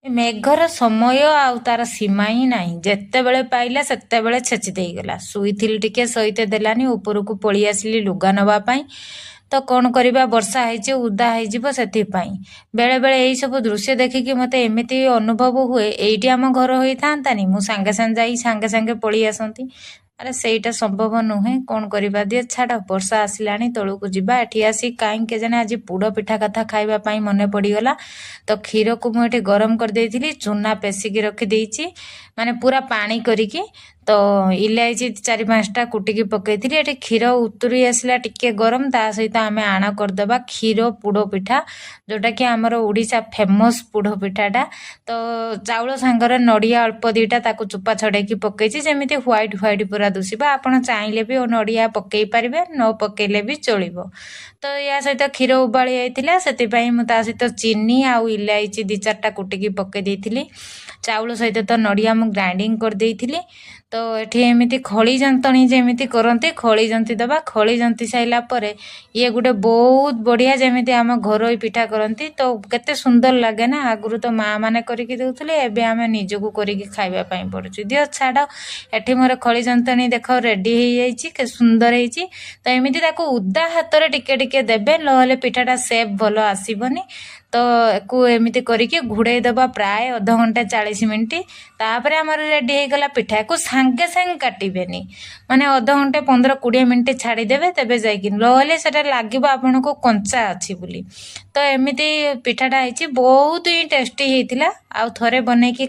मेघर समय आउ तार सीमा ही नाही जेतेबेले पाइला सेतेबेले छेची देईगला शुईथिली टिके सईते देलानी उपरकू पळी आसिली लुगा नवा पाई तो कौन करवा वर्षा है उदा हो बेले बेले यही सब दृश्य देखिकी मत एमती अनुभव हुए ये आम घर होता मु सांगे सांगे जाई सांगे सांगे पड़ी आसती अरे सेटा संभव नुहे कौन करवा दिए छाड़ वर्षा आसला तौक जावा एठी आसी कहीं केजाने आज पोड़ पिठा कथा खाइबा मन पड़गला तो क्षीर को मुझे गरम कर देइथिली चूना पेसिकी रखी माने पूरा पानी करिकी तो इलायची 4-5टा कुटिकी पकईथी एटी क्षीर उतुरी आसला टिके गरम ता सहित आम आण करदे क्षीर पोड़ पिठा जोटा कि आमर ओडिशा फेमस पोड़ पिठाटा तो चाउल सांगर नड़िया अल्प दीटा ताकू चुपा छड़ेकी पकईची जेमिति ह्वाइट ह्वाइट पूरा दुषिबा आपण चाहिले भी नड़िया पकई पारिबे न पकईले भी चलिबो तो या सहित क्षीर उबाली आइथिला सेतिपई मु ता सहित चीनी आउ इलायची 2-4टा कुटिकी पकई देइथिली चाउल सहित तो नड़िया मु ग्राइंडिंग कर देइथिली तो एठी एमिति खली जंतणी जेमिति करंती खली जंती दबा खली जंती साइला परे ये गुटे बहुत बढ़िया जेमिति आम घरोई पिठा करंती तो केते सुंदर लागे ना आगुरु तो माँ माने करिकी देउथले एबे आमे निजको करिकी खाइबा पई पड़ुची दियो छाड़ एठी मोर खली जंतणी देख रेडी हो जाइछि के सुंदर हेछि तो एमिति ताको उदा हातरे टिके टिके देबे नहले पिठाटा सेप भलो आसीबनी तो को एमिति करिके घुड़े दबा प्राय आधा घंटा 40 मिनिट तापर आमर रेडी हो गला पिठा को सांगे सांगे काटिबेनी माने आधा घंटे 15-20 मिनिट छाड़ीदेवे तेबे जाइकिन नहले सेटा लागिबो आपन को कंचा अछि बोली तो एमिति पिठाटा हेछि बहुत ही टेस्टी हेतिला आ थरे बनेकी